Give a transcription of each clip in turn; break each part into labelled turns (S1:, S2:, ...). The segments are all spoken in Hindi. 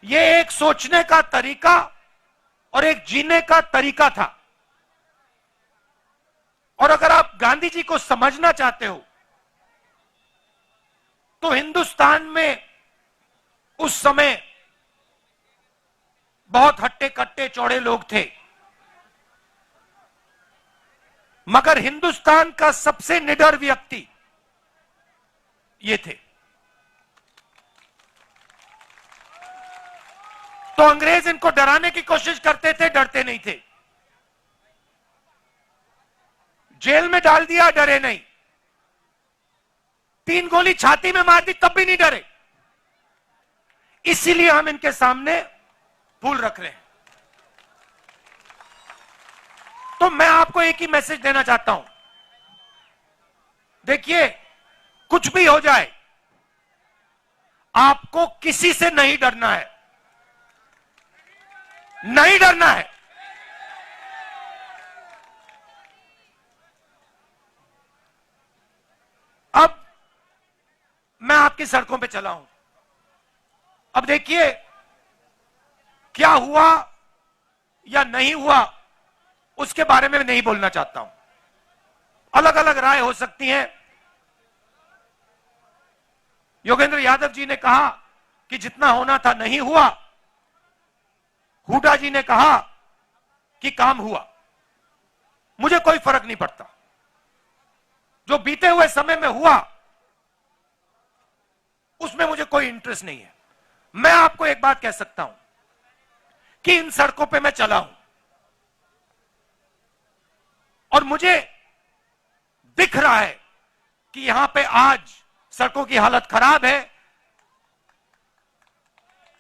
S1: ये एक सोचने का तरीका और एक जीने का तरीका था। और अगर आप गांधी जी को समझना चाहते हो तो हिंदुस्तान में उस समय बहुत हट्टे कट्टे चौड़े लोग थे, मगर हिंदुस्तान का सबसे निडर व्यक्ति ये थे। तो अंग्रेज इनको डराने की कोशिश करते थे, डरते नहीं थे। जेल में डाल दिया, डरे नहीं। 3 गोली छाती में मार दी, तब भी नहीं डरे। इसीलिए हम इनके सामने फूल रख रहे हैं। तो मैं आपको एक ही मैसेज देना चाहता हूं, देखिए कुछ भी हो जाए, आपको किसी से नहीं डरना है, नहीं डरना है। अब मैं आपकी सड़कों पे चला हूं। अब देखिए क्या हुआ या नहीं हुआ उसके बारे में नहीं बोलना चाहता हूं। अलग अलग राय हो सकती है। योगेंद्र यादव जी ने कहा कि जितना होना था नहीं हुआ, हुड्डा जी ने कहा कि काम हुआ। मुझे कोई फर्क नहीं पड़ता, जो बीते हुए समय में हुआ उसमें मुझे कोई इंटरेस्ट नहीं है। मैं आपको एक बात कह सकता हूं कि इन सड़कों पे मैं चला हूं और मुझे दिख रहा है कि यहां पे आज सड़कों की हालत खराब है,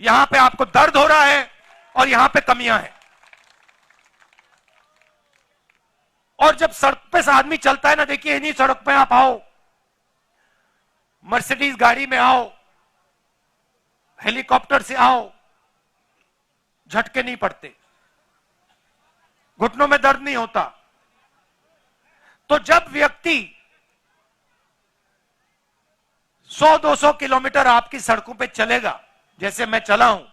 S1: यहां पे आपको दर्द हो रहा है और यहां पे कमियां हैं। और जब सड़क पे से आदमी चलता है ना, देखिए इन्हीं सड़क पे आप आओ, मर्सिडीज गाड़ी में आओ, हेलीकॉप्टर से आओ, झटके नहीं पड़ते, घुटनों में दर्द नहीं होता। तो जब व्यक्ति 100-200 किलोमीटर आपकी सड़कों पे चलेगा, जैसे मैं चला हूं,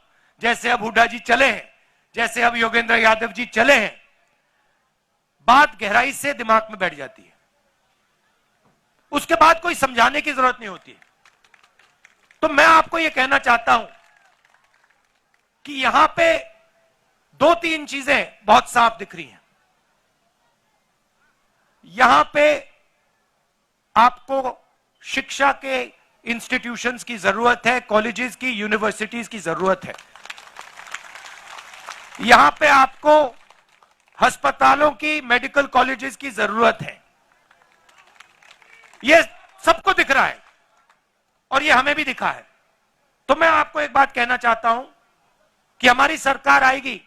S1: जैसे अब हुड्डा जी चले हैं, जैसे अब योगेंद्र यादव जी चले हैं, बात गहराई से दिमाग में बैठ जाती है। उसके बाद कोई समझाने की जरूरत नहीं होती। तो मैं आपको यह कहना चाहता हूं कि यहां पे 2-3 चीजें बहुत साफ दिख रही हैं। यहां पे आपको शिक्षा के इंस्टीट्यूशंस की जरूरत है, कॉलेजेस की, यूनिवर्सिटीज की जरूरत है। यहां पे आपको अस्पतालों की, मेडिकल कॉलेजेस की जरूरत है। ये सबको दिख रहा है और ये हमें भी दिखा है। तो मैं आपको एक बात कहना चाहता हूं कि हमारी सरकार आएगी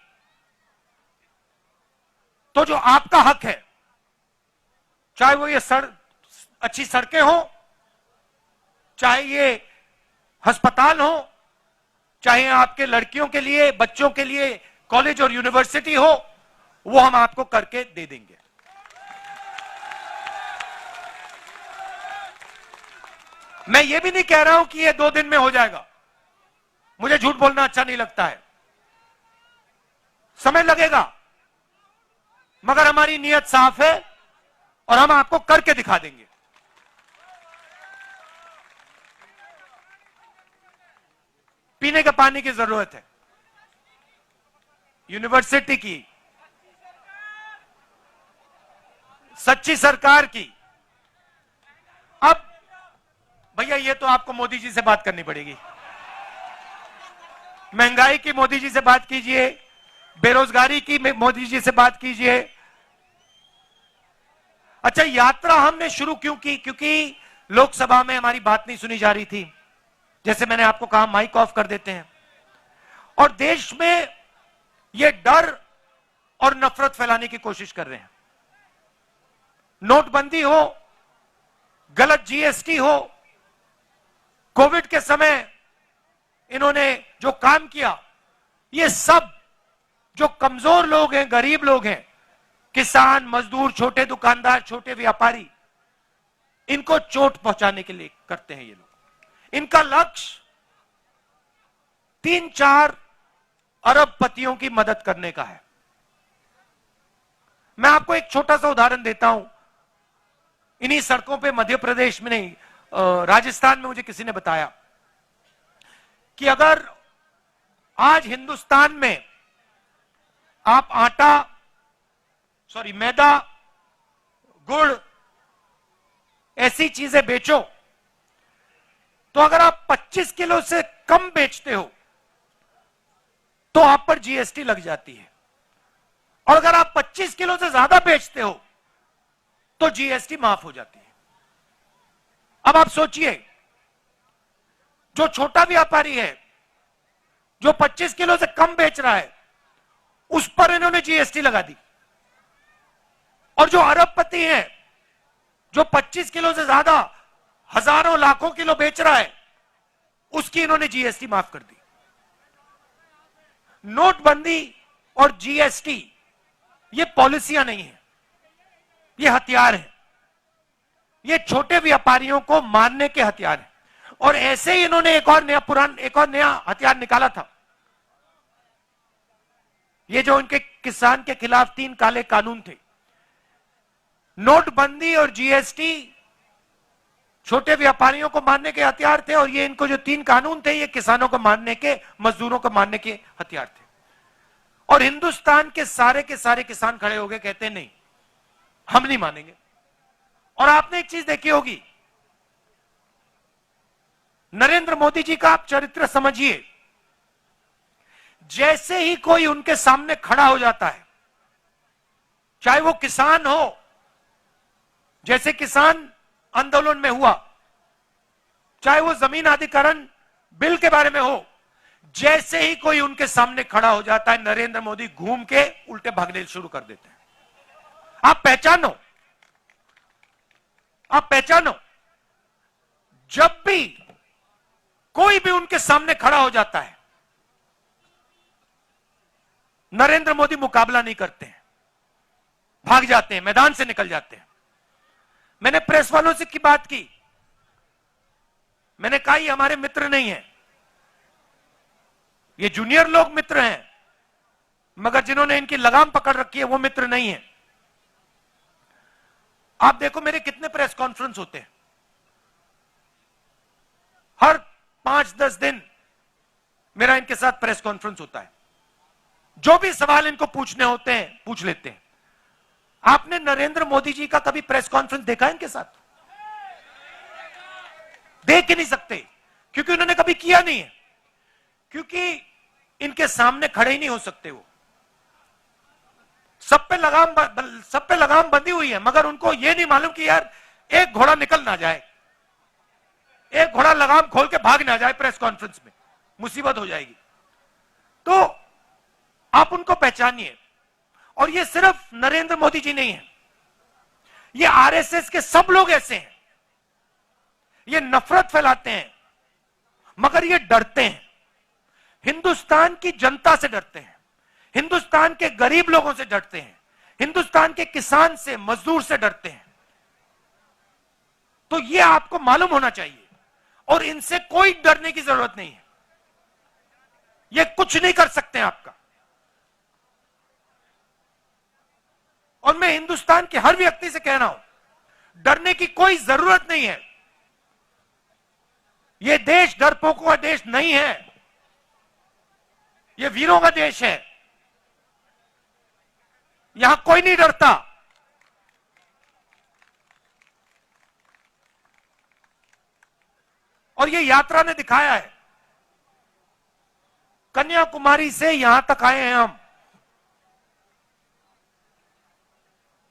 S1: तो जो आपका हक है, चाहे वो ये अच्छी सड़कें हो, चाहे ये अस्पताल हो, चाहे आपके लड़कियों के लिए, बच्चों के लिए कॉलेज और यूनिवर्सिटी हो, वो हम आपको करके दे देंगे। मैं ये भी नहीं कह रहा हूं कि ये 2 दिन में हो जाएगा। मुझे झूठ बोलना अच्छा नहीं लगता है, समय लगेगा, मगर हमारी नीयत साफ है और हम आपको करके दिखा देंगे। पीने का पानी की जरूरत है, यूनिवर्सिटी की, सच्ची सरकार की। अब भैया ये तो आपको मोदी जी से बात करनी पड़ेगी। महंगाई की मोदी जी से बात कीजिए, बेरोजगारी की मोदी जी से बात कीजिए। अच्छा, यात्रा हमने शुरू क्यों की? क्योंकि लोकसभा में हमारी बात नहीं सुनी जा रही थी। जैसे मैंने आपको कहा, माइक ऑफ कर देते हैं और देश में ये डर और नफरत फैलाने की कोशिश कर रहे हैं। नोटबंदी हो, गलत जीएसटी हो, कोविड के समय इन्होंने जो काम किया, ये सब जो कमजोर लोग हैं, गरीब लोग हैं, किसान, मजदूर, छोटे दुकानदार, छोटे व्यापारी, इनको चोट पहुंचाने के लिए करते हैं ये लोग। इनका लक्ष्य 3-4 अरबपतियों की मदद करने का है। मैं आपको एक छोटा सा उदाहरण देता हूं। इन्हीं सड़कों पे मध्य प्रदेश में नहीं, राजस्थान में मुझे किसी ने बताया कि अगर आज हिंदुस्तान में आप मैदा, गुड़, ऐसी चीजें बेचो, तो अगर आप 25 किलो से कम बेचते हो तो आप पर जीएसटी लग जाती है, और अगर आप 25 किलो से ज्यादा बेचते हो तो जीएसटी माफ हो जाती है। अब आप सोचिए, जो छोटा व्यापारी है जो 25 किलो से कम बेच रहा है, उस पर इन्होंने जीएसटी लगा दी, और जो अरबपति है जो 25 किलो से ज्यादा हजारों लाखों किलो बेच रहा है, उसकी इन्होंने जीएसटी माफ कर दी। नोटबंदी और जीएसटी ये पॉलिसियां नहीं है, ये हथियार है। ये छोटे व्यापारियों को मारने के हथियार है। और ऐसे ही इन्होंने एक और नया हथियार निकाला था। ये जो इनके किसान के खिलाफ 3 काले कानून थे, नोटबंदी और जीएसटी छोटे व्यापारियों को मारने के हथियार थे, और ये इनको जो 3 कानून थे, ये किसानों को मारने के, मजदूरों को मारने के हथियार थे। और हिंदुस्तान के सारे किसान खड़े हो गए, कहते नहीं, हम नहीं मानेंगे। और आपने एक चीज देखी होगी, नरेंद्र मोदी जी का आप चरित्र समझिए, जैसे ही कोई उनके सामने खड़ा हो जाता है, चाहे वो किसान हो, जैसे किसान आंदोलन में हुआ, चाहे वो जमीन अधिग्रहण बिल के बारे में हो, जैसे ही कोई उनके सामने खड़ा हो जाता है, नरेंद्र मोदी घूम के उल्टे भागने शुरू कर देते हैं। आप पहचानो, जब भी कोई भी उनके सामने खड़ा हो जाता है, नरेंद्र मोदी मुकाबला नहीं करते हैं, भाग जाते हैं, मैदान से निकल जाते हैं। मैंने प्रेस वालों से की बात की, मैंने कहा ये हमारे मित्र नहीं है, ये जूनियर लोग मित्र हैं, मगर जिन्होंने इनकी लगाम पकड़ रखी है वो मित्र नहीं है। आप देखो मेरे कितने प्रेस कॉन्फ्रेंस होते हैं, हर 5-10 दिन मेरा इनके साथ प्रेस कॉन्फ्रेंस होता है। जो भी सवाल इनको पूछने होते हैं पूछ लेते हैं। आपने नरेंद्र मोदी जी का कभी प्रेस कॉन्फ्रेंस देखा है इनके साथ? देख ही नहीं सकते, क्योंकि उन्होंने कभी किया नहीं है, क्योंकि इनके सामने खड़े ही नहीं हो सकते। वो सब पे लगाम बंधी हुई है, मगर उनको यह नहीं मालूम कि यार एक घोड़ा निकल ना जाए, एक घोड़ा लगाम खोल के भाग ना जाए, प्रेस कॉन्फ्रेंस में मुसीबत हो जाएगी। तो आप उनको पहचानिए। और ये सिर्फ नरेंद्र मोदी जी नहीं है, ये आरएसएस के सब लोग ऐसे हैं। ये नफरत फैलाते हैं, मगर ये डरते हैं, हिंदुस्तान की जनता से डरते हैं, हिंदुस्तान के गरीब लोगों से डरते हैं, हिंदुस्तान के किसान से, मजदूर से डरते हैं। तो ये आपको मालूम होना चाहिए, और इनसे कोई डरने की जरूरत नहीं है। ये कुछ नहीं कर सकते हैं आपका। और मैं हिंदुस्तान के हर व्यक्ति से कह रहा हूं, डरने की कोई जरूरत नहीं है। यह देश डरपोकों का देश नहीं है, यह वीरों का देश है। यहां कोई नहीं डरता। और यह यात्रा ने दिखाया है, कन्याकुमारी से यहां तक आए हैं हम।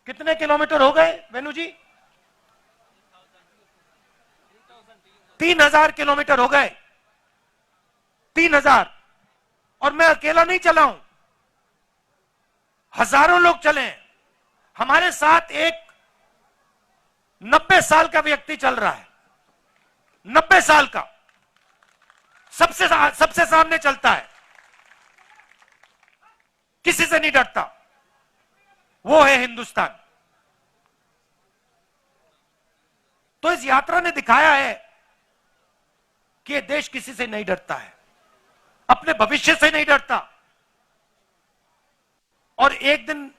S1: कितने किलोमीटर हो गए वेणु जी? 3000 किलोमीटर हो गए, 3000। और मैं अकेला नहीं चला हूं, हजारों लोग चले हैं। हमारे साथ एक 90 साल का व्यक्ति चल रहा है, 90 साल का, सबसे सामने चलता है, किसी से नहीं डरता। वो है हिंदुस्तान। तो इस यात्रा ने दिखाया है कि यह देश किसी से नहीं डरता है, अपने भविष्य से नहीं डरता, और एक दिन,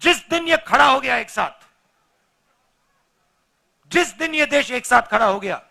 S1: जिस दिन ये खड़ा हो गया एक साथ, जिस दिन ये देश एक साथ खड़ा हो गया,